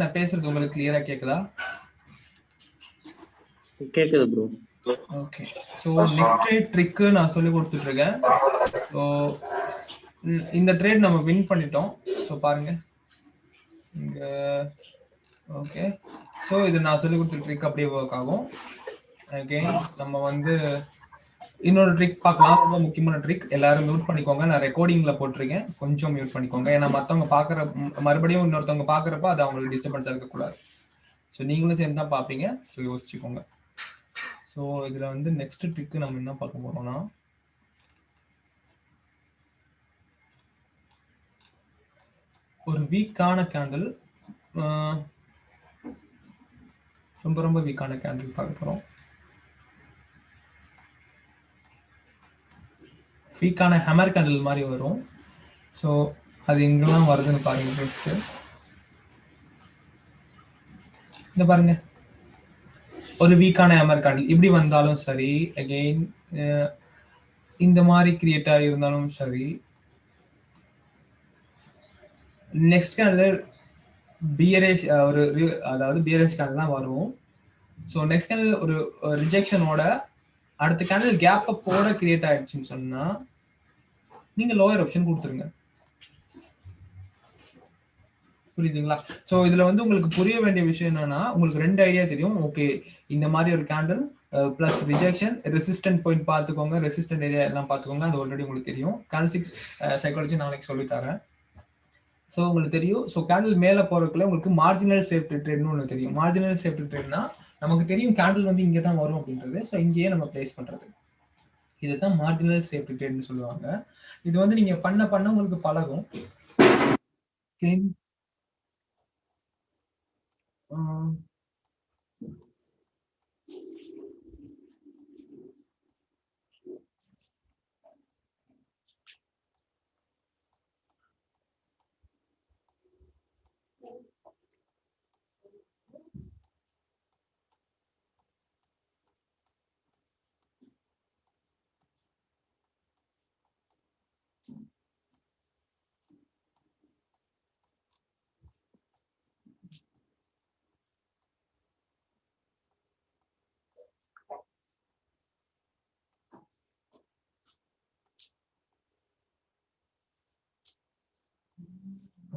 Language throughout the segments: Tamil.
நான் பேசுறது உங்களுக்கு கிளியரா கேக்குதா? கேக்குது bro. Okay, so next trick நான் சொல்லி கொடுத்துட்டு இருக்கேன். ஸோ இந்த ட்ரேட் நம்ம வின் பண்ணிட்டோம். ஸோ பாருங்க இங்க. ஓகே, ஸோ இது நான் சொல்லி கொடுத்த ட்ரிக் அப்படியே ஒர்க் ஆகும். அகைன் நம்ம வந்து இன்னொரு ட்ரிக் பார்க்கலாம். ரொம்ப முக்கியமான ட்ரிக், எல்லாரும் மியூட் பண்ணிக்கோங்க. நான் ரெக்கார்டிங்ல போட்டிருக்கேன், கொஞ்சம் மியூட் பண்ணிக்கோங்க. ஏன்னா மற்றவங்க பார்க்குற மறுபடியும் இன்னொருத்தவங்க பார்க்குறப்ப அது அவங்களுக்கு டிஸ்டர்பன்ஸாக இருக்கக்கூடாது. ஸோ நீங்களும் சேர்ந்து தான் பார்ப்பீங்க, ஸோ யோசிச்சுக்கோங்க. ஸோ இதில் வந்து நெக்ஸ்ட் ட்ரிக்கு நம்ம என்ன பார்க்க போகிறோம்னா, ஒரு வீக்கான கேண்டில், ரொம்ப வீக்கான கேண்டில் பார்க்க போகிறோம். வீக்கான ஹேமர் கேண்டில் மாதிரி வரும். ஸோ அது எங்கெல்லாம் வருதுன்னு பாருங்க. ஃபர்ஸ்ட் இந்த பாருங்க, ஒரு வீக்கான ஹேமர் கேண்டில் இப்படி வந்தாலும் சரி, அகெயின் இந்த மாதிரி கிரியேட் ஆகியிருந்தாலும் சரி, நெக்ஸ்ட் கேண்டில் பியரேஷ் ஒரு அதாவது பியரேஷ் கேண்டில் தான் வரும். ஸோ நெக்ஸ்ட் கேண்டில் ஒரு ரிஜெக்ஷனோட அடுத்த கேண்டில் கேப் அப்போட கிரியேட் ஆயிடுச்சுன்னு சொன்னா நீங்க லோயர் ஆப்ஷன் கொடுத்துருங்க. புரியுதுங்களா? ஸோ இதுல வந்து உங்களுக்கு புரிய வேண்டிய விஷயம் என்னன்னா, உங்களுக்கு ரெண்டு ஐடியா தெரியும். ஓகே, இந்த மாதிரி ஒரு candle plus rejection, resistant point பார்த்துக்கோங்க, ரெசிஸ்டன்ட் ஏரியா எல்லாம் பார்த்துக்கோங்க. அது ஆல்ரெடி உங்களுக்கு தெரியும். கேண்டில் சைக்காலஜி நாளைக்கு சொல்லித்தரேன். ஸோ உங்களுக்கு தெரியும். ஸோ கேண்டில் மேலே போறதுக்குள்ள உங்களுக்கு மார்ஜினல் சேஃப்டி ட்ரேட்னு ஒன்று தெரியும். மார்ஜினல் சேஃப்டி ட்ரேட்னா நமக்கு தெரியும் கேண்டில் வந்து இங்கே தான் வரும் அப்படின்றது. ஸோ இங்கேயே நம்ம பிளேஸ் பண்றது, இதுதான் மார்ஜினல் சேஃப்டி ட்ரேட்னு சொல்லுவாங்க. இது வந்து நீங்க பண்ண உங்களுக்கு பழகும்.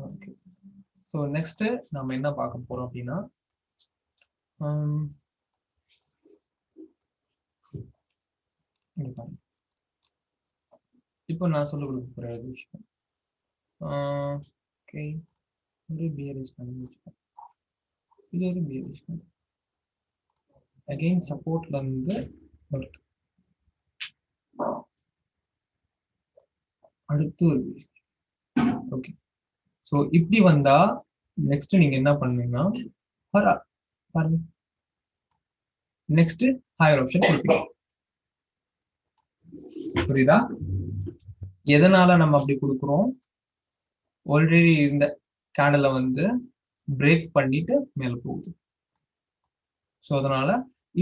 ஓகே, ஸோ நெக்ஸ்ட் நம்ம என்ன பார்க்க போறோம் அப்படின்னா, இப்போ நான் சொல்ல கொடுக்க போற விஷயம், ஓகே, ஒரு பியரிஷ் கேண்டில், இது ஒரு பியரிஷ் கேண்டில், அகைன் சப்போர்ட்ல இருந்து வருது, அடுத்து ஒரு ஓகே. ஸோ இப்படி வந்தா நெக்ஸ்ட் நீங்க என்ன பண்ணுவீங்கன்னா, பாருங்க, நெக்ஸ்ட் ஹையர் ஆப்ஷன் கொடுப்பீங்க. புரியுதா? எதனால நம்ம அப்படி கொடுக்குறோம்? ஆல்ரெடி இந்த கேண்டலை வந்து பிரேக் பண்ணிட்டு மேல போகுது. ஸோ அதனால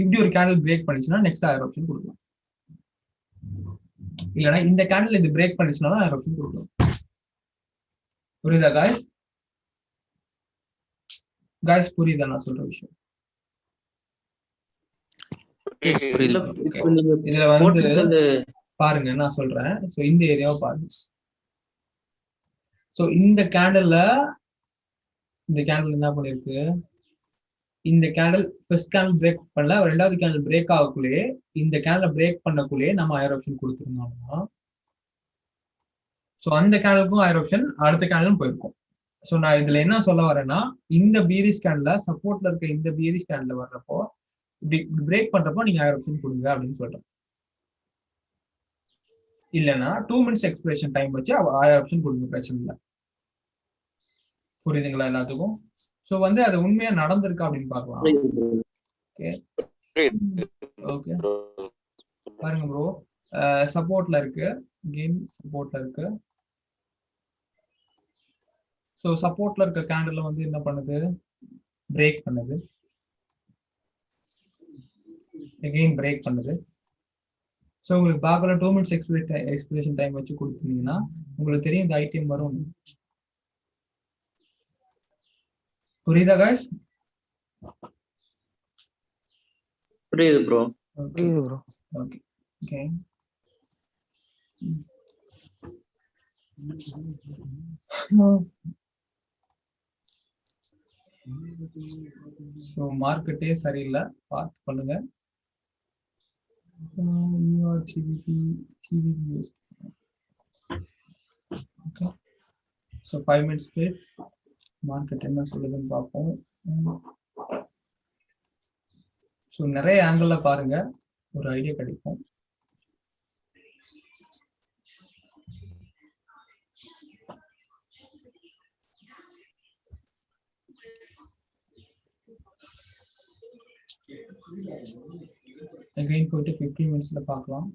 இப்படி ஒரு கேண்டில் பிரேக் பண்ணிச்சுன்னா நெக்ஸ்ட் ஹையர் ஆப்ஷன் கொடுக்கலாம். இல்லைன்னா இந்த கேண்டில் இது பிரேக் பண்ணிச்சுன்னா ஹையர் ஆப்ஷன் கொடுக்கலாம். புரியுதா காய்ஸ்? காய்ஸ் புரியுதா நான் சொல்ற விஷயம்? இதுல வந்து பாருங்க, நான் சொல்றேன். ஸோ இந்த ஏரியாவை பாருங்க. ஸோ இந்த கேண்டில் என்ன பண்ணிருக்கு, இந்த கேண்டில் ஃபர்ஸ்ட் கேண்டில் பிரேக் பண்ணல, ரெண்டாவது கேண்டில் பிரேக் ஆகக்குள்ளே இந்த கேண்டில் பிரேக் பண்ணக்குள்ளே நம்ம ஹையர் ஆப்ஷன் கொடுத்துருந்தோம்னா, ஸோ அந்த கேண்டிலுக்கும் ஹையர் ஆப்ஷன் அடுத்த கேண்டிலும் போயிருக்கும். ஸோ நான் இதுல என்ன சொல்ல வரேன்னா, இந்த பியரிஷ் கேண்டில் சப்போர்ட்ல இருக்க இந்த பியரிஷ் கேண்டில் வர்றப்போ இப்படி பிரேக் பண்றப்போ நீங்க ஹையர் ஆப்ஷன் கொடுங்க அப்படின்னு சொல்றேன். இல்லைன்னா 2 minutes எக்ஸ்பிரேஷன் டைம் வச்சு ஹையர் ஆப்ஷன் கொடுங்க, பிரச்சனை இல்லை. புரியுதுங்களா எல்லாத்துக்கும்? ஸோ வந்து அது உண்மையா நடந்திருக்கா அப்படின்னு பார்க்கலாம். ஓகே, பாருங்க ப்ரோ, சப்போர்ட்ல இருக்கு, கேம் சப்போர்ட்ல இருக்கு. ஸோ சப்போர்ட்ல இருக்க கேண்டில் வந்து என்ன பண்ணுது, பிரேக் பண்ணுது, அகெயின் பிரேக் பண்ணுது. ஸோ உங்களுக்கு பார்க்கல 2 minutes எக்ஸ்பிரேஷன் டைம் வச்சு கொடுத்துருந்தீங்கன்னா உங்களுக்கு தெரியும் இந்த ஐட்டம் வரும். புரியுதா guys? புரியுது ப்ரோ. புரியுது ப்ரோ. Okay okay. ஸோ மார்க்கெட்டே சரியில்லை, பார்த்து பண்ணுங்க. ஓகே, ஸோ 5 minutes மார்க்கெட் என்ன சொல்லுதுன்னு பார்ப்போம். ஸோ நிறைய ஆங்கிள் பாருங்க, ஒரு ஐடியா கிடைக்கும். அகைன் போயிட்டு 15 minutesல பார்க்கலாம்.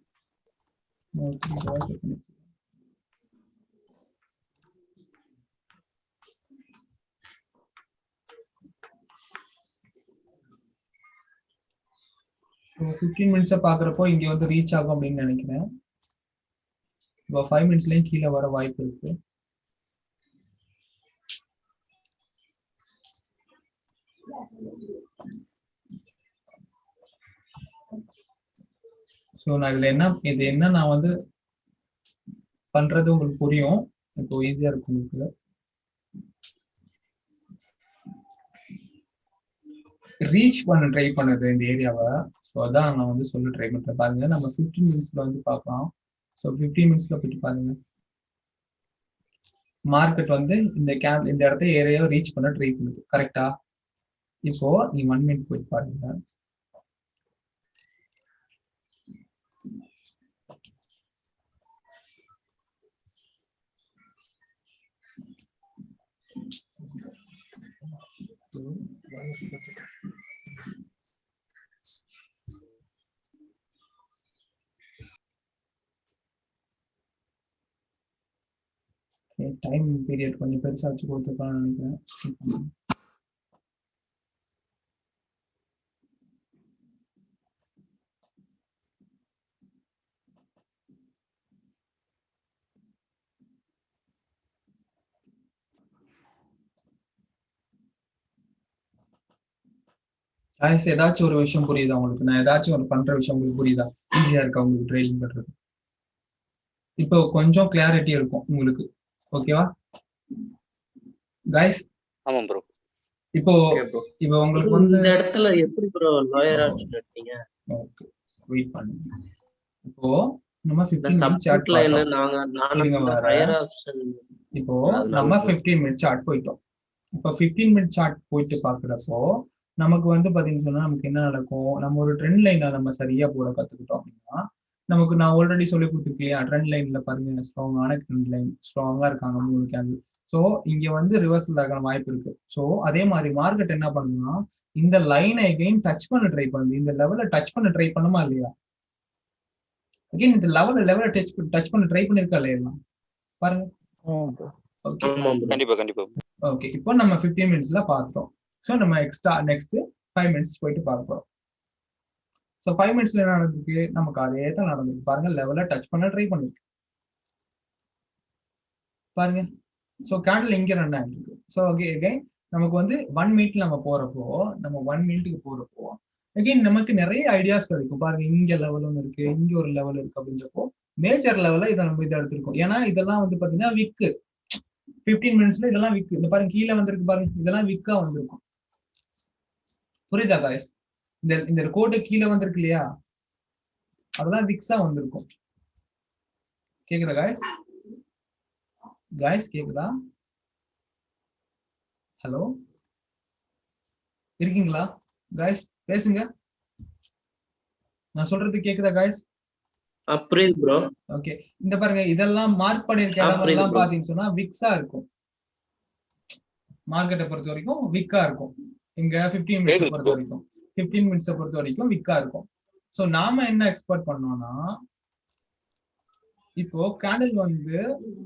ஸோ 15 minutes பார்க்குறப்போ இங்கே வந்து ரீச் ஆகும் அப்படின்னு நினைக்கிறேன். இப்போ 5 minutesலயும் கீழே வர வாய்ப்பு இருக்கு. ஸோ நான் இது என்ன நான் வந்து பண்றது உங்களுக்கு புரியும், இப்போ ஈஸியா இருக்கும் உங்களுக்கு. ரீச் பண்ண ட்ரை பண்ணுறது இந்த ஏரியாவை. ஸோ அதான் நான் வந்து சொல்ல ட்ரை பண்ணுறேன். பாருங்க, நம்ம 15 minutesல வந்து பார்க்கலாம். ஸோ 15 minutesல போயிட்டு பாருங்க, மார்க்கெட் வந்து இந்த இடத்த ஏரியாவை ரீச் பண்ண ட்ரை பண்ணுது. கரெக்டா? இப்போ நீ 1 minute போயிட்டு பாருங்க. டைம் பீரியட் கொஞ்சம் பெருசா வச்சு கொடுத்துருக்கான்னு நினைக்கிறேன். ஏதாச்சும் ஒரு விஷயம் புரியுதா உங்களுக்கு? நான் ஏதாச்சும் ஒரு பண்ற விஷயம் உங்களுக்கு புரியுதா? ஈஸியா இருக்கா உங்களுக்கு ட்ரெயிலிங் பண்றது? இப்போ கொஞ்சம் கிளாரிட்டி இருக்கும் உங்களுக்கு. ஓகேவா கைஸ்? ஆமா ப்ரோ. இப்போ உங்களுக்கு வந்து இந்த இடத்துல எப்படி ப்ரோ லோயர் ஆப்ஷன் எடுத்தீங்க? ஓகே, வெயிட் பண்ணுங்க. இப்போ நம்ம 15 minutes சார்ட் இப்போ நம்ம 15 minutes சார்ட் போயிட்டோம். இப்போ 15 minutes சார்ட் போயிட்டு பாக்குறப்போ நமக்கு வந்து பாத்தீங்கன்னா சொன்னா நமக்கு என்ன நடக்கும்? நம்ம ஒரு ட்ரெண்ட் லைனை நம்ம சரியா போட கத்துக்கிட்டோம் அப்படின்னா நமக்கு நான் ஆல்ரெடி சொல்லி கொடுத்துருக்கலையா, ட்ரெண்ட் லைன்ல பாருங்க, ஸ்ட்ராங்கான ட்ரெண்ட் லைன், ஸ்ட்ராங்கா இருக்காங்க 3 கேண்டில். ஸோ இங்க வந்து ரிவர்சல் ஆகிற வாய்ப்பு இருக்கு. ஸோ அதே மாதிரி மார்க்கெட் என்ன பண்ணுன்னா இந்த லைனை அகைன் டச் பண்ண ட்ரை பண்ணுது. இந்த லெவலை டச் பண்ண ட்ரை பண்ணுமா இல்லையா? அகைன் இந்த லெவலை டச் பண்ண ட்ரை பண்ணிருக்கா இல்லையா? பாருங்க. ஓகே, இப்போ நம்ம 15 minutesல பார்த்தோம். ஸோ நம்ம நெக்ஸ்ட் 5 minutes போயிட்டு பார்ப்போம். ஸோ 5 minutesல என்ன நடந்திருக்கு? நமக்கு அதே தான் நடந்திருக்கு. பாருங்க, லெவலை டச் பண்ண ட்ரை பண்ணிருக்கு பாருங்க. ஸோ கேண்டில் இங்க ரன் ஆகிருக்கு. ஸோ அகைன் நமக்கு வந்து 1 minute நம்ம போறப்போ, நம்ம 1 minute போறப்போ அகைன் நமக்கு நிறைய ஐடியாஸ் கிடைக்கும். பாருங்க, இங்க லெவல் ஒன்று இருக்கு, இங்க ஒரு லெவல் இருக்கு. அப்படின்றப்போ மேஜர் லெவலில் இதை நம்ம இதை எடுத்திருக்கோம். ஏன்னா இதெல்லாம் வந்து பாத்தீங்கன்னா விக்கு 15 minutesல இதெல்லாம் விக்கு. இந்த பாருங்க கீழே வந்திருக்கு பாருங்க, இதெல்லாம் விக்கா வந்திருக்கும். புரியுதா காய்ஸ்? இந்த கோட்டை கீழே வந்திருக்கு இல்லையா, அதெல்லாம் விக்ஸா வந்திருக்கும். கேக்குதா காய்ஸ்? காய்ஸ் கேக்குதா? ஹலோ, இருக்கீங்களா காய்ஸ்? பேசுங்க, நான் சொல்றது கேக்குதா காய்ஸ்? புரியுது ப்ரோ. ஓகே, இந்த பாருங்க இதெல்லாம் மார்க் பண்ணிருக்க இடமெல்லாம் பாத்தீங்கன்னு சொன்னா விக்ஸா இருக்கும். மார்க்கெட்டை பொறுத்த வரைக்கும் விக்கா இருக்கும். இங்க 15 minutes பொறுத்த வரைக்கும் 15 minutes பொறுத்த வரைக்கும் விக்கா இருக்கும். ஸோ நாம என்ன எக்ஸ்பெக்ட் பண்ணோம்னா, இப்போ கேண்டில் வந்து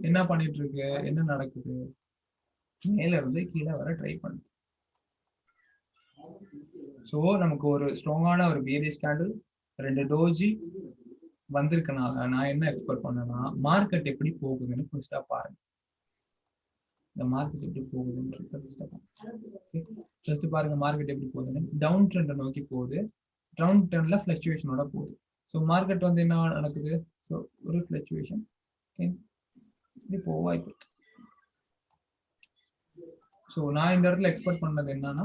என்ன பண்ணிட்டு இருக்கு, என்ன நடக்குது, மேல இருந்து கீழே வர ட்ரை பண்ணுது. ஸோ நமக்கு ஒரு ஸ்ட்ராங்கான ஒரு பேரிஷ் கேண்டில், 2 டோஜி வந்திருக்கனால நான் என்ன எக்ஸ்பெக்ட் பண்ணேன்னா மார்க்கெட் எப்படி போகுதுன்னு ஃபர்ஸ்டா பாருங்க. இந்த மார்க்கெட் எப்படி போகுதுன்னு ஃபர்ஸ்ட் பாருங்க மார்க்கெட் எப்படி போகுதுன்னு. டவுன் ட்ரெண்டை நோக்கி போகுது. டவுன் ட்ரெண்ட்ல ஃபிளக்சுவேஷனோட போகுது. ஸோ மார்க்கெட் வந்து என்ன நடக்குது? ஸோ ஒரு ஃபிளக்சுவேஷன் இப்படி போக வாய்ப்பு இருக்கு. ஸோ நான் இந்த இடத்துல எக்ஸ்பெக்ட் பண்ணது என்னன்னா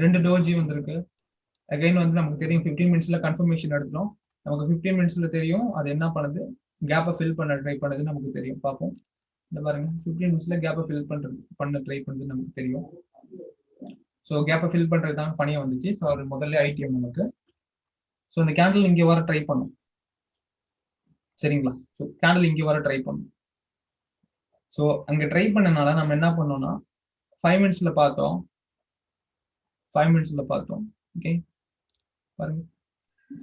2 டோஜி வந்திருக்கு. அகைன் வந்து நமக்கு தெரியும் 15 மினிட்ஸ்ல கன்ஃபர்மேஷன் எடுத்துரும். நமக்கு 15 மினிட்ஸ்ல தெரியும் அது என்ன பண்ணுது, கேப்பை ஃபில் பண்ண ட்ரை பண்ணுது நமக்கு தெரியும். பார்ப்போம். இந்த பாருங்க 15 மினிட்ஸ்ல கேப்பை ஃபில் பண்ண ட்ரை பண்ணுது நமக்கு தெரியும். ஸோ கேப்பை ஃபில் பண்றது தான் பணியை வந்துச்சு. ஸோ அது முதல்ல ஐடிஎம் நமக்கு. ஸோ இந்த கேண்டில் இங்கே வர ட்ரை பண்ணும். சரிங்களா? ஸோ கேண்டில் இங்கே வர ட்ரை பண்ணும். ஸோ அங்கே ட்ரை பண்ணனால நம்ம என்ன பண்ணோம்னா 5 மினிட்ஸ்ல பார்த்தோம். 5 மினிட்ஸ்ல பார்த்தோம். ஓகே பாருங்க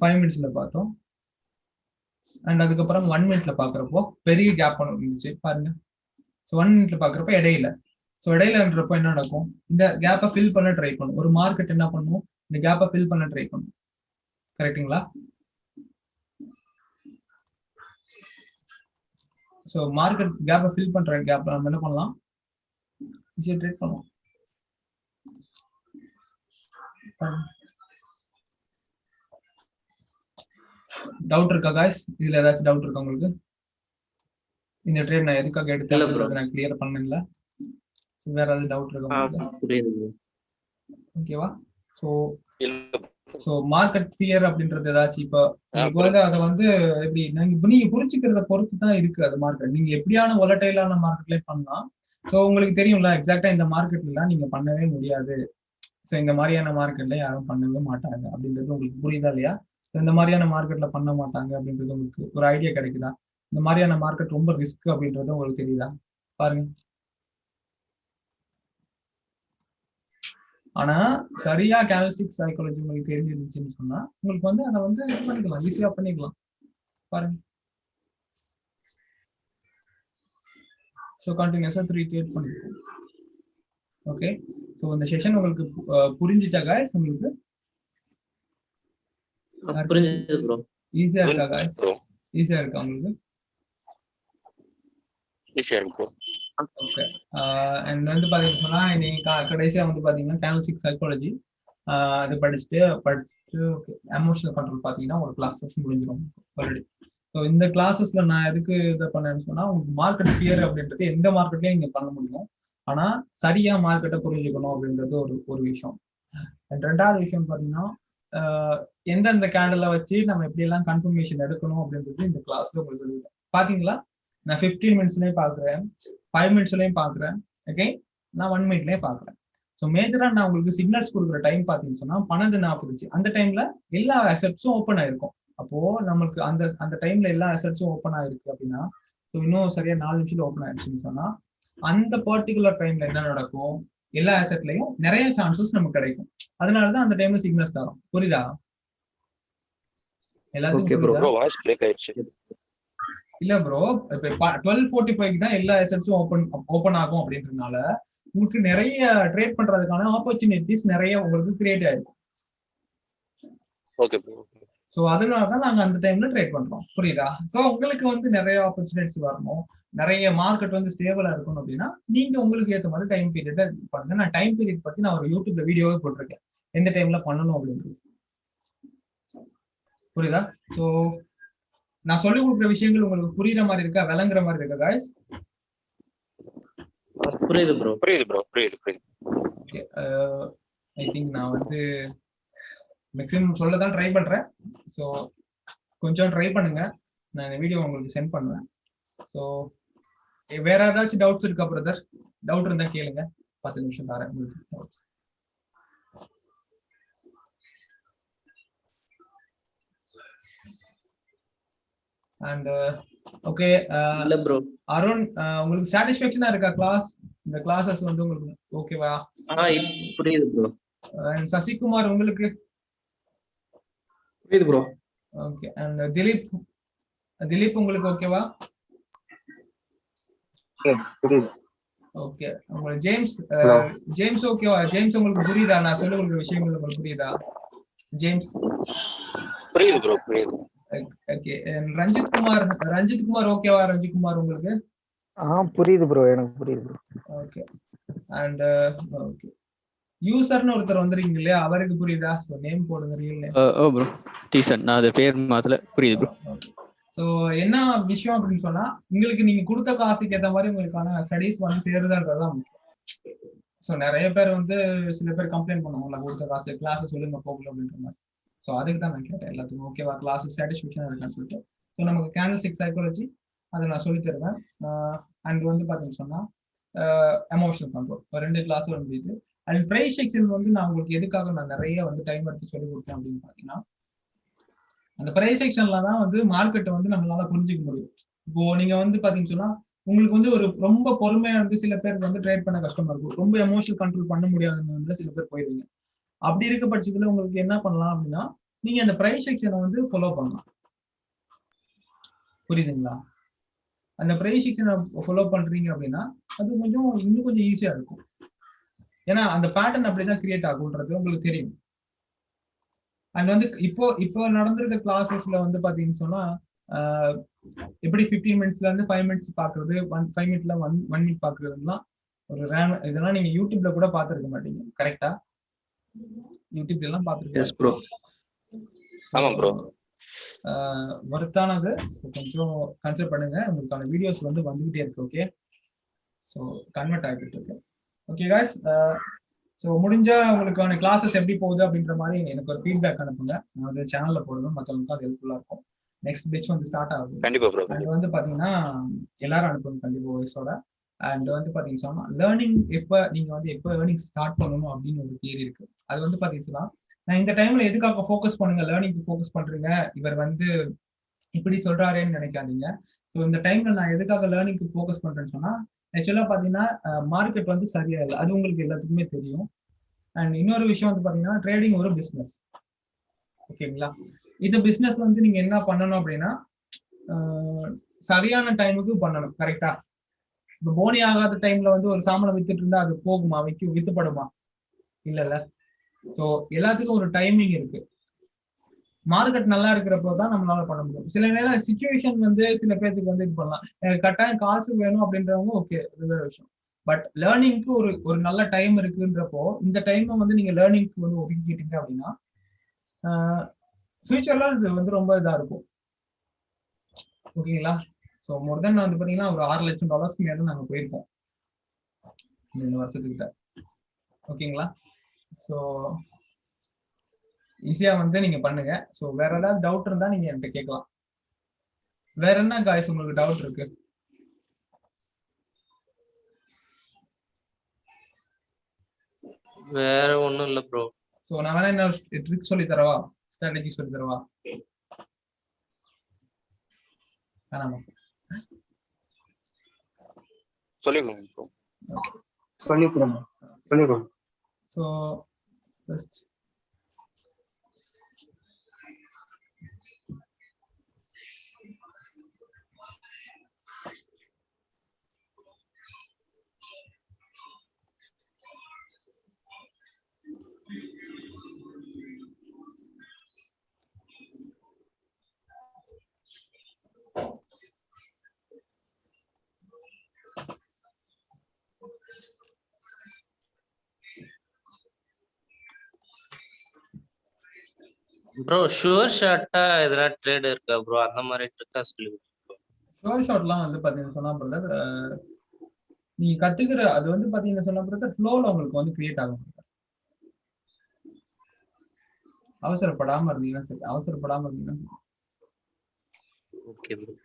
5 மினிட்ஸ்ல பார்த்தோம். அண்ட் அதுக்கப்புறம் 1 மினிட்ல பாக்குறப்போ பெரிய கேப் ஒன்று இருந்துச்சு பாருங்க. ஸோ 1 மினிட்ல பாக்குறப்போ இடையில. ஸோ இடையிலன்றப்போ என்ன நடக்கும்? இந்த கேப்பை ஃபில் பண்ண ட்ரை பண்ணும். ஒரு மார்க்கெட் என்ன பண்ணும்? இந்த கேப்பை ஃபில் பண்ண ட்ரை பண்ணும். கரெக்டுங்களா? ஸோ மார்க்கெட் கேப்பை ஃபில் பண்ற கேப் நம்ம என்ன பண்ணலாம்? ஈஸியாக ட்ரேட் பண்ணுவோம். டவுட் இருக்கா காய்ஸ்? இதுல ஏதாச்சும் டவுட் இருக்கா உங்களுக்கு? இந்த ட்ரேட் நான் எதுக்காக எடுத்தேன் நான் கிளியர் பண்ணல. வேற ஏதாவது டவுட் இருக்கா உங்களுக்கு? ஓகேவா? ஸோ மார்க்கெட் ஃபியர் அப்படின்றது ஏதாச்சும் இப்போ வந்து அதை வந்து எப்படி நீங்க புரிஞ்சுக்கிறத பொறுத்து தான் இருக்கு அது மார்க்கெட். நீங்க எப்படியான வொலட்டைலான மார்க்கெட்ல பண்ணலாம். ஸோ உங்களுக்கு தெரியும்ல எக்ஸாக்டா இந்த மார்க்கெட்லாம் நீங்க பண்ணவே முடியாது. ஸோ இந்த மாதிரியான மார்க்கெட்ல யாரும் பண்ணவே மாட்டாங்க அப்படின்றது உங்களுக்கு புரியுதா இல்லையா? ஸோ இந்த மாதிரியான மார்க்கெட்ல பண்ண மாட்டாங்க அப்படின்றது உங்களுக்கு ஒரு ஐடியா கிடைக்குதா? இந்த மாதிரியான மார்க்கெட் ரொம்ப ரிஸ்க் அப்படின்றது உங்களுக்கு தெரியுதா? பாருங்க. ஆனா சரியா கேண்டல்ஸ்டிக் சைக்காலஜி உங்களுக்கு தெரிஞ்சிருந்துச்சுன்னு சொன்னா உங்களுக்கு வந்து அதை வந்து இது பண்ணிக்கலாம், ஈஸியா பண்ணிக்கலாம். பாருங்க. ஸோ கண்டினியூஸா 3 ட்ரேட் பண்ணிக்கலாம். ஓகே. ஸோ இந்த செஷன் உங்களுக்கு புரிஞ்சுச்சா காய்ஸ்? உங்களுக்கு ஈஸியா இருக்கா காய்ஸ்? ஈஸியா இருக்கா உங்களுக்கு? ஓகே. அண்ட் வந்து பாத்தீங்கன்னா இன்னைக்கு கடைசியா வந்து பாத்தீங்கன்னா கேண்டல்ஸ்டிக் சைக்காலஜி அது படிச்சுட்டு ஓகே எமோஷனல் கண்ட்ரோல் பாத்தீங்கன்னா ஒரு கிளாஸஸ் முடிஞ்சிடும் ஆல்ரெடி. ஸோ இந்த கிளாஸஸ்ல நான் எதுக்கு இதை பண்ணேன்னு சொன்னா உங்களுக்கு மார்க்கெட் ஃபியர் அப்படின்றது எந்த மார்க்கெட்லயும் நீங்க பண்ண முடியும். ஆனா சரியா மார்க்கெட்டை புரிஞ்சுக்கணும் அப்படின்றது ஒரு விஷயம். அண்ட் ரெண்டாவது விஷயம் பாத்தீங்கன்னா எந்தெந்த கேண்டலை வச்சு நம்ம எப்படி எல்லாம் கன்ஃபர்மேஷன் எடுக்கணும் அப்படின்றது இந்த கிளாஸ்ல உங்களுக்கு சொல்லுவேன். பாத்தீங்களா? நான் 15 மினிட்ஸ்லயும் பாக்குறேன், 5 மினிட்ஸ்லயும் பாக்குறேன், ஓகே, நான் 1 மினிட்லயும் பாக்குறேன். ஸோ மேஜரா நான் உங்களுக்கு சிக்னல்ஸ் கொடுக்குற டைம் பாத்தீங்கன்னு சொன்னா 12:40. அந்த டைம்ல எல்லா அசெட்ஸும் ஓப்பன் ஆயிருக்கும். அப்போ நமக்கு அந்த டைம்ல எல்லா அசெட்ஸும் ஓப்பன் ஆயிருக்கு அப்படின்னா இன்னும் சரியா 4 நிமிஷத்துல ஓப்பன் ஆயிடுச்சுன்னு சொன்னா அந்த பர்டிகுலர் டைம்ல என்ன நடக்கும்? எல்லா அசெட்லயும் நிறைய சான்சஸ் நமக்கு கிடைக்கும். அதனாலதான் அந்த டைம்ல சிக்னல்ஸ் தரும். புரியுதா? எல்லாத்துக்கும் இல்ல ப்ரோ, இப்ப 12:45 தான் எல்லா அசெட்ஸும் ஓப்பன் ஆகும் அப்படின்றதுனால உங்களுக்கு நிறைய ட்ரேட் பண்றதுக்கான ஆப்பர்ச்சுனிட்டிஸ் நிறைய உங்களுக்கு கிரியேட் ஆயிருக்கும். Okay bro. சோ அதனால தான் நாங்க அந்த டைம்ல ட்ரேட் பண்றோம். புரியுதா? சோ உங்களுக்கு வந்து நிறைய ஆப்பர்ச்சுனிட்டிஸ் வரணும், நிறைய மார்க்கெட் வந்து ஸ்டேபிளா இருக்கணும் அப்படின்னா நீங்க உங்களுக்கு ஏற்ற மாதிரி டைம் பீரியட் பண்ணுங்க. நான் டைம் பீரியட் பத்தி நான் ஒரு யூடியூப்ல வீடியோவே போட்டிருக்கேன், எந்த டைம்ல பண்ணணும் அப்படின்றது. புரியுதா? சோ நான் சொல்லி கொடுக்குற விஷயங்கள் உங்களுக்கு புரியுற மாதிரி இருக்கா, விளங்குற மாதிரி இருக்கா காய்ஸ்? புரியுது ப்ரோ. ஓகே. ஐ திங்க் நான் வந்து மேக்ஸிமம் சொல்ல தான் ட்ரை பண்றேன். ஸோ கொஞ்சம் ட்ரை பண்ணுங்க, நான் இந்த வீடியோ உங்களுக்கு சென்ட் பண்ணுவேன். ஸோ வேற ஏதாச்சும் டவுட்ஸ் இருக்கா பிரதர்? டவுட் இருந்தா கேளுங்க, 10 நிமிஷம் தரேன் உங்களுக்கு. அண்ட் ஓகே இல்ல ப்ரோ. அருண், உங்களுக்கு சாட்டிஸ்ஃபேக்ஷனா இருக்கா கிளாஸ்? இந்த கிளாஸஸ் வந்து உங்களுக்கு ஓகேவா? புரியுது ப்ரோ. சசிகுமார் உங்களுக்கு புரியுது ப்ரோ. ஓகே. அண்ட் திலீப் உங்களுக்கு ஓகேவா? புரியுது. ஓகே. உங்களுக்கு ஜேம்ஸ் ஓகேவா? ஜேம்ஸ் உங்களுக்கு புரியுதா? நான் சொல்ல கொடுக்குற விஷயங்கள் உங்களுக்கு புரியுதா ஜேம்ஸ்? புரியுது ப்ரோ. ஓகே. ரஞ்சித் குமார் ஓகேவா? ரஞ்சித் குமார் உங்களுக்கு புரியுது ப்ரோ, எனக்கு புரியுது ப்ரோ. ஓகே. அண்ட் ஓகே, யூசர்னு ஒருத்தர் வந்திருக்கீங்க இல்லையா, அவருக்கு புரியுதா? ஸோ நேம் போடுங்க, ரியல் நேம். ஓ ப்ரோ, டீசன். நான் அது பேர் மாத்தல. புரியுது ப்ரோ. ஓகே. ஸோ என்ன விஷயம் அப்படின்னு சொன்னா, உங்களுக்கு நீங்க கொடுத்த காசுக்கு ஏற்ற மாதிரி உங்களுக்கான ஸ்டடீஸ் வந்து சேருதான்றதுதான் முக்கியம். ஸோ நிறைய பேர் வந்து சில பேர் கம்ப்ளைண்ட் பண்ணுவாங்க, கொடுத்த காசு கிளாஸ் சொல்லுங்க போகல அப்படின்ற மாதிரி. ஸோ அதுக்கு தான் நான் கேட்டேன் எல்லாத்துக்கும் ஓகேவா, கிளாஸ் சாட்டிஸ்ஃபேக்ஷன் இருக்கான்னு சொல்லிட்டு. ஸோ நமக்கு கேண்டில்ஸ்டிக் சைக்காலஜி அதை நான் சொல்லி தருவேன். அண்ட் வந்து பார்த்தீங்கன்னு சொன்னால் எமோஷனல் கண்ட்ரோல் 2 கிளாஸ் வந்து. அண்ட் ப்ரைஸ் செக்ஷன் வந்து நான் உங்களுக்கு எதுக்காக நான் நிறைய வந்து டைம் எடுத்து சொல்லி கொடுத்தேன் அப்படின்னு பார்த்தீங்கன்னா, அந்த ப்ரைஸ் செக்ஷன்ல தான் வந்து மார்க்கெட்டை வந்து நம்மளால புரிஞ்சுக்க முடியும். இப்போ நீங்க வந்து பாத்தீங்கன்னு சொன்னா உங்களுக்கு வந்து ஒரு ரொம்ப பொறுமையா வந்து சில பேருக்கு வந்து ட்ரேட் பண்ண கஷ்டமா இருக்கும், ரொம்ப எமோஷனல் கண்ட்ரோல் பண்ண முடியாதுன்னு சில பேர் போயிருவீங்க. அப்படி இருக்க பட்சத்துல உங்களுக்கு என்ன பண்ணலாம் அப்படின்னா, நீங்க அந்த ப்ரைஸ் செக்ஷனை வந்து ஃபாலோ பண்ணலாம். புரியுதுங்களா? அந்த ப்ரைஸ் செக்ஷனை ஃபாலோ பண்றீங்க அப்படின்னா அது இன்னும் கொஞ்சம் ஈஸியா இருக்கும். ஏன்னா அந்த பேட்டர்ன் அப்படிதான் கிரியேட் ஆகும்ன்றது உங்களுக்கு தெரியும். அண்ட் வந்து இப்போ நடந்திருக்க கிளாஸஸ்ல வந்து பாத்தீங்கன்னு சொன்னா எப்படி 15 மினிட்ஸ்ல இருந்து 5 மினிட்ஸ் பாக்குறது, 5 மினிட்ல 1 மினிட் பாக்குறதுலாம் ஒரு இதெல்லாம் நீங்க யூடியூப்ல கூட பாத்துருக்க மாட்டீங்க. கரெக்டா? யூடியூப்ல எல்லாம் பாத்துருக்கீங்க. Yes bro. ஆமா ப்ரோ. வர்த்தானது கொஞ்சம் கன்சிடர் பண்ணுங்க. உங்களுக்கான வீடியோஸ் வந்து வந்துகிட்டே இருக்கு. ஓகே, ஸோ கன்வெர்ட் ஆகிட்டு இருக்கு. ஓகே காய்ஸ், ஸோ முடிஞ்சா உங்களுக்கான கிளாஸஸ் எப்படி போகுது அப்படின்ற மாதிரி எனக்கு ஒரு ஃபீட்பேக் அனுப்புங்க. நான் வந்து சேனல்ல போடுவேன், மற்றவங்களுக்கு அது ஹெல்ப்ஃபுல்லா இருக்கும். நெக்ஸ்ட் பேட்ச் வந்து ஸ்டார்ட் ஆகுது. கண்டிப்பா ப்ரோ. அண்ட் வந்து பாத்தீங்கன்னா எல்லாரும் அனுப்புங்க கண்டிப்பா வாய்ஸோட. அண்ட் வந்து பாத்தீங்கன்னா சொன்னா லேர்னிங் எப்போ லேர்னிங் ஸ்டார்ட் பண்ணணும் அப்படின்னு ஒரு தியரி இருக்கு. அது வந்து பாத்தீங்கன்னா நான் இந்த டைம்ல எதுக்காக ஃபோக்கஸ் பண்ணுங்க, லேர்னிங்க்கு ஃபோக்கஸ் பண்றீங்க, இவர் வந்து இப்படி சொல்றாருன்னு நினைக்காதீங்க. ஸோ இந்த டைம்ல நான் எதுக்காக லேர்னிங்க்கு ஃபோக்கஸ் பண்றேன்னு சொன்னா, ஆக்சுவலா பாத்தீங்கன்னா மார்க்கெட் வந்து சரியா இல்லை, அது உங்களுக்கு எல்லாத்துக்குமே தெரியும். அண்ட் இன்னொரு விஷயம் வந்து பாத்தீங்கன்னா ட்ரேடிங் ஒரு பிசினஸ். ஓகேங்களா? இந்த பிசினஸ் வந்து நீங்க என்ன பண்ணணும் அப்படின்னா சரியான டைமுக்கு பண்ணணும். கரெக்டா? இப்போ போனி ஆகாத டைம்ல வந்து ஒரு சாமானை வித்துட்டு இருந்தா அது போகுமா, வித்துப்படுமா? இல்ல. ஸோ எல்லாத்துக்கும் ஒரு டைமிங் இருக்கு. மார்க்கெட் நல்லா இருக்கிறப்போ தான் நம்மளால பண்ண முடியும். சில நேரம் சிச்சுவேஷன் வந்து சில பேருக்கு வந்து இது பண்ணலாம், கட்டாயம் காசு வேணும் அப்படின்றவங்க ஓகே, அது வேற விஷயம். பட் லேர்னிங்க்கு ஒரு நல்ல டைம் இருக்குன்றப்போ இந்த டைமை வந்து நீங்க லேர்னிங்க்கு வந்து ஒதுக்கிட்டீங்க அப்படின்னா ஃபியூச்சர்ல இது வந்து ரொம்ப இதா இருக்கும். ஓகேங்களா? ஸோ மோர் தென் வந்து பாத்தீங்கன்னா ஒரு $6 லட்சம் மேல நாங்க போயிருக்கோம் இந்த வருஷத்துக்கிட்ட. ஓகேங்களா? ஸோ ஈஸியா வந்து நீங்க பண்ணுங்க. ஸோ வேற ஏதாவது டவுட் இருந்தா நீங்க என்கிட்ட கேட்கலாம். வேற என்ன காய்ஸ் உங்களுக்கு டவுட் இருக்கு? வேற ஒண்ணும் இல்ல ப்ரோ. ஸோ நான் வேணா என்ன ட்ரிக் சொல்லி தரவா, ஸ்ட்ராட்டஜி சொல்லி தரவா? வேணாமா? சொல்லிடுங்க ப்ரோ. சொல்லிடுங்க. ஸோ ஃபர்ஸ்ட் ப்ரோ ஷுவர் ஷாட்டா எதனா ட்ரேட் இருக்கா ப்ரோ? அந்த மாதிரி ட்ரிக்கா சொல்லுங்க. ஷோர் ஷாட்லாம் வந்து பாத்தீங்கன்னா சொன்னா பிரதர், நீங்க கத்துக்கிற அது வந்து பாத்தீங்கன்னா சொன்னா பிரதர் ஃப்ளோல உங்களுக்கு வந்து கிரியேட் ஆகும். அவசரப்படாம இருந்தீங்கன்னா சரி. Okay bro.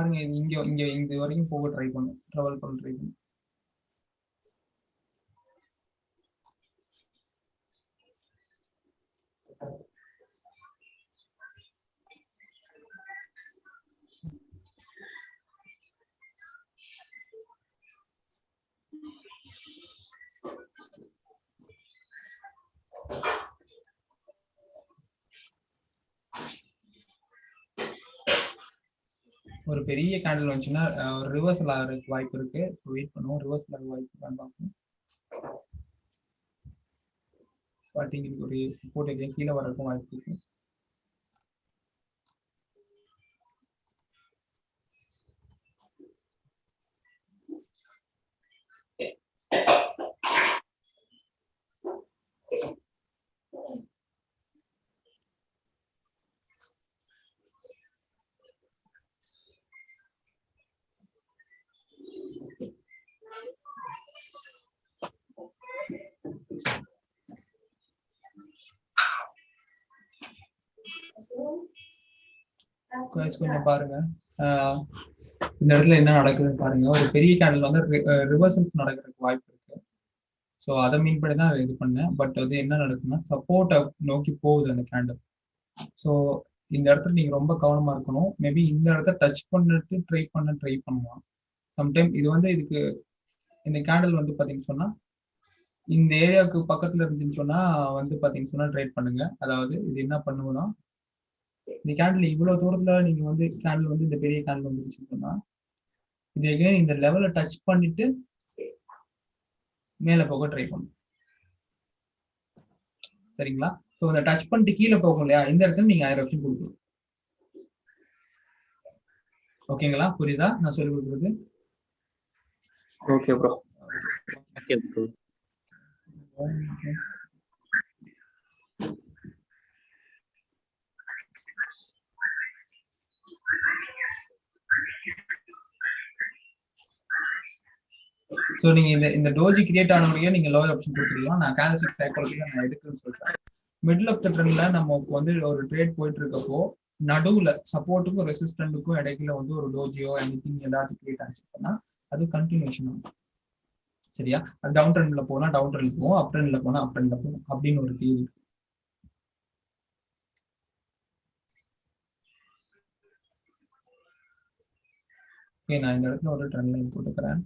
பாருங்க இங்க இங்க இந்த வரைக்கும் போக ட்ரை பண்ணும், ட்ராவல் பண்ண ட்ரை பண்ணும். ஒரு பெரிய கேண்டில் வந்துச்சுன்னா ஒரு ரிவர்சல் ஆகிறதுக்கு வாய்ப்பு இருக்கு. வெயிட் பண்ணுவோம், ரிவர்சல் ஆக வாய்ப்பு பார்ப்போம். பட் இங்க ஒரு சப்போர்ட் ஏரியா கீழே வரதுக்கும் வாய்ப்பு இருக்கு. கொஞ்சம் பாருங்க இந்த இடத்துல என்ன நடக்குதுன்னு பாருங்க. ஒரு பெரிய கேண்டில் வந்து ரிவர்சல்ஸ் நடக்கிறதுக்கு வாய்ப்பு இருக்கு. ஸோ அதை மீன் பண்ணி தான் இது பண்ணேன். பட் அது என்ன நடக்குதுன்னா சப்போர்ட்டை நோக்கி போகுது அந்த கேண்டில். ஸோ இந்த இடத்துல நீங்க ரொம்ப கவனமா இருக்கணும். மேபி இந்த இடத்த டச் பண்ணிட்டு ட்ரை பண்ணலாம். சம்டைம் இது வந்து இதுக்கு இந்த கேண்டில் வந்து பாத்தீங்கன்னு சொன்னா இந்த ஏரியாவுக்கு பக்கத்துல இருந்துச்சுன்னு சொன்னா வந்து பாத்தீங்கன்னு சொன்னா ட்ரேட் பண்ணுங்க. அதாவது இது என்ன பண்ணுவோம்னா இந்த கேண்டில் இவ்வளவு தூரத்துல நீங்க வந்து கேண்டில் வந்து இந்த பெரிய கேண்டில் வந்துருச்சுன்னு சொன்னா இது எகைன் இந்த லெவலை டச் பண்ணிட்டு மேல போக ட்ரை பண்ணும். சரிங்களா? ஸோ இந்த டச் பண்ணிட்டு கீழே போகும் இல்லையா, இந்த இடத்துல நீங்க 1000 ஆப்ஷன் கொடுக்கணும். ஓகேங்களா? புரியுதா நான் சொல்லி கொடுக்குறது? Okay bro. Okay bro. So நீங்க இந்த டோஜி கிரியேட் ஆனவரையும் நீங்க லோயர் ஆப்ஷன் கொடுத்துருக்கலாம். நான் கேண்டில்ஸ்டிக் சைக்காலஜில நான் எதுக்குன்னு சொல்றேன். மிடில் ஆஃப் த ட்ரெண்ட்ல நம்ம வந்து ஒரு ட்ரேட் போயிட்டு இருக்கப்போ நடுவுல சப்போர்ட்டுக்கும் ரெசிஸ்டன்ட்டுக்கும் இடையில வந்து ஒரு டோஜியோ எனிதிங் எல்லாத்தையும் கிரியேட் ஆச்சுன்னா அது கண்டினியூஷன் ஆகும். சரியா? டவுன் ட்ரெண்ட்ல போனா டவுன் ட்ரெண்ட் போகும், அப் ட்ரெண்ட்ல போனா அப் ட்ரெண்ட்ல போகும் அப்படின்னு ஒரு தீர்வு. ஓகே, நான் இந்த இடத்துல ஒரு ட்ரெண்ட் லைன் போட்டுக்கிறேன்.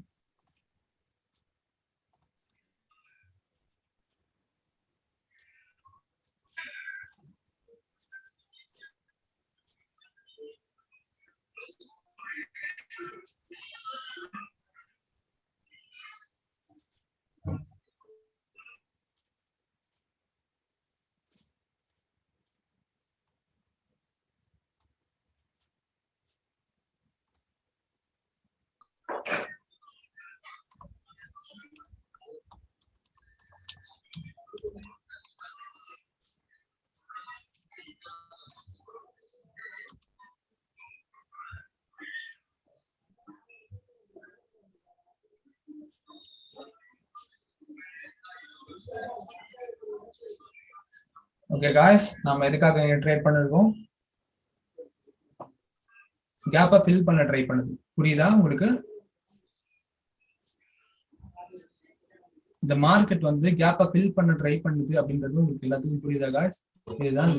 ஓகே காய்ஸ், நாம எதுக்காக ட்ரேட் பண்ணிருக்கோம்? கேப்பை ஃபில் பண்ண ட்ரை பண்ணுது. புரியுதா உங்களுக்கு? இந்த மார்க்கெட் வந்து கேப்பை ஃபில் பண்ண ட்ரை பண்ணுது அப்படின்றது உங்களுக்கு எல்லாத்துக்கும் புரியுதா காய்ஸ்? இதுதான்.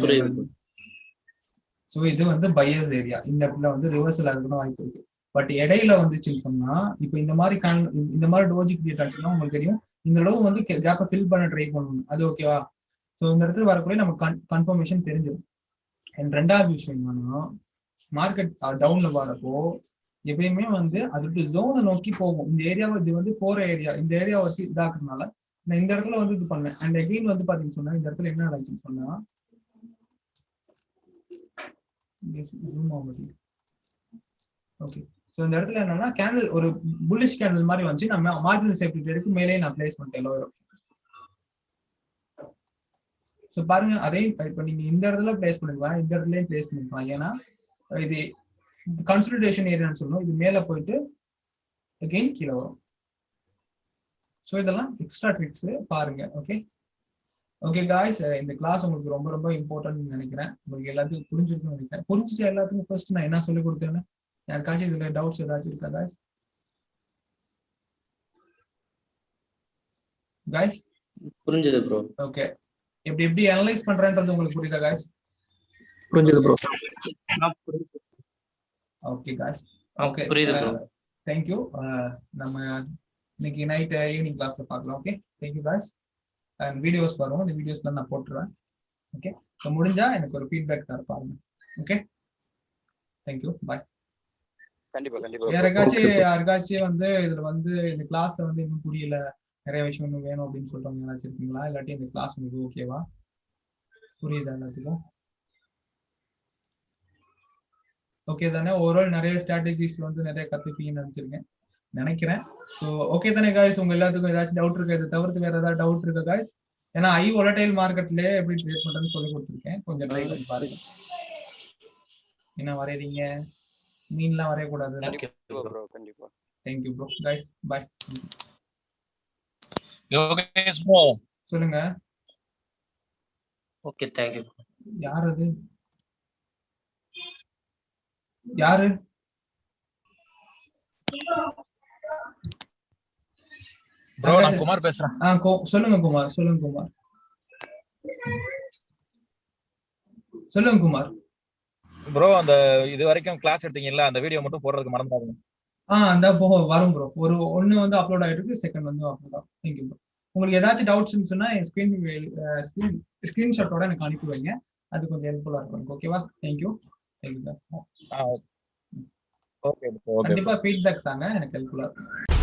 ஸோ இது வந்து பையர்ஸ் ஏரியா. இந்த இடத்துல வந்து ரிவர்சல் ஆகணும் வாய்ப்பு இருக்கு. பட் இடையில வந்துச்சுன்னு சொன்னா இப்போ இந்த மாதிரி டோஜி கிரியேட் ஆச்சுன்னா உங்களுக்கு தெரியும் இந்த அளவு வந்து கேப்பை ஃபில் பண்ண ட்ரை பண்ணணும். அது ஓகேவா? ஸோ இந்த இடத்துல வரக்கூடிய நமக்கு கன்ஃபர்மேஷன் தெரிஞ்சிடும். அண்ட் ரெண்டாவது விஷயம் என்னன்னா மார்க்கெட் டவுன்ல வரப்போ எப்பயுமே வந்து அது ஜோனை நோக்கி போகும். இந்த ஏரியாவை இது வந்து போற ஏரியா, இந்த ஏரியாவை வச்சு இதாக்குறதுனால நான் இந்த இடத்துல வந்து இது பண்ணேன். அண்ட் அகெயின் வந்து பாத்தீங்கன்னு சொன்னா இந்த இடத்துல என்ன நடந்துச்சுன்னு சொன்னா ஓகே, ஸோ இந்த இடத்துல என்னன்னா கேண்டில் ஒரு புல்லிஷ் கேண்டில் மாதிரி வந்துச்சு. நம்ம மார்ஜினல் சேஃப்டி ட்ரேடுக்கு மேலே நான் பிளேஸ் பண்ணிட்டேன் லோயர். ஸோ பாருங்க, அதையும் இப்போ நீங்க இந்த இடத்துல பிளேஸ் பண்ணிக்கலாம், இந்த இடத்துலயும் பிளேஸ் பண்ணிக்கலாம். ஏன்னா இது கன்சல்டேஷன் ஏரியான்னு சொல்லணும். இது மேல போயிட்டு அகெயின் கீழே வரும். ஸோ இதெல்லாம் எக்ஸ்ட்ரா ட்ரிக்ஸ் பாருங்க. ஓகே ஓகே காய்ஸ், இந்த கிளாஸ் உங்களுக்கு ரொம்ப ரொம்ப இம்பார்ட்டன்ட் நினைக்கிறேன். உங்களுக்கு எல்லாத்துக்கும் புரிஞ்சிருக்குன்னு நினைக்கிறேன். புரிஞ்சிச்சு எல்லாத்துக்கும் ஃபர்ஸ்ட் நான் என்ன சொல்லி கொடுத்தேன்னு யாருக்காச்சும் இதுல டவுட்ஸ் ஏதாச்சும் இருக்கா guys? guys புரிஞ்சது ப்ரோ. ஓகே, எப்படி அனலைஸ் பண்றேன்றது உங்களுக்கு புரியுதா guys? புரிஞ்சது ப்ரோ. ஓகே guys, ஓகே புரியுது ப்ரோ. thank you. நம்ம இன்னைக்கு நைட் ஈவினிங் கிளாஸ்ல பார்க்கலாம். Okay, thank you guys. And videos வரும், இந்த வீடியோஸ்லாம் நான் போட்டுருவேன். ஓகே, ஸோ முடிஞ்சா எனக்கு ஒரு ஃபீட்பேக் தர பாருங்க. Okay, thank you, bye. கண்டிப்பா யாருக்காச்சும் வந்து இதுல வந்து இந்த கிளாஸ்ல வந்து இன்னும் புரியல, நிறைய விஷயம் இன்னும் வேணும் அப்படின்னு சொல்றவங்க யாராச்சும் இருக்கீங்களா? இல்லாட்டி இந்த கிளாஸ் உங்களுக்கு ஓகேவா, புரியுதா எல்லாத்துக்கும்? ஓகே தானே? ஓவரால் நிறைய ஸ்ட்ராட்டஜிஸ் வந்து நிறைய கத்துப்பீங்கன்னு நினைக்கிறேன். ஸோ ஓகே தானே guys? உங்க எல்லாத்துக்கும் ஏதாச்சும் டவுட் இருக்கா? இதை தவிர்த்து வேற ஏதாவது டவுட் இருக்கா guys? ஏன்னா volatile மார்க்கெட்லயே எப்படி ட்ரேட் பண்றதுன்னு சொல்லி கொடுத்துருக்கேன், கொஞ்சம் ட்ரை பண்ணி பாருங்க. என்ன வரையறீங்க? மீன்லாம் வரையக்கூடாது. கண்டிப்பா. Thank you bro. guys bye. Yogesh bro சொல்லுங்க. Okay, thank you. யார் அது? யாரு? ப்ரோ நான் குமார் பேசுறேன். சொல்லுங்க குமார். சொல்லுங்க குமார். ப்ரோ அந்த இது வரைக்கும் கிளாஸ் எடுத்தீங்கல்ல, அந்த வீடியோ மட்டும் போடுறதுக்கு மறந்துடாதீங்க. அந்த வரும் ப்ரோ. ஒன்னு வந்து அப்லோட் ஆயிருக்கு, செகண்ட் வந்து அப்லோட் ஆகும். Thank you bro. உங்களுக்கு ஏதாச்சும் டவுட்ஸ்ன்னு சொன்னா ஸ்கிரீன்ஷாட்டோட எனக்கு அனுப்பி வைங்க, அது கொஞ்சம் ஹெல்ப்ஃபுல்லா இருக்கும். ஓகேவா? தேங்க்யூ. ஓகே. கண்டிப்பா ஃபீட்பேக் தாங்க, எனக்கு ஹெல்ப்ஃபுல்லா இருக்கும்.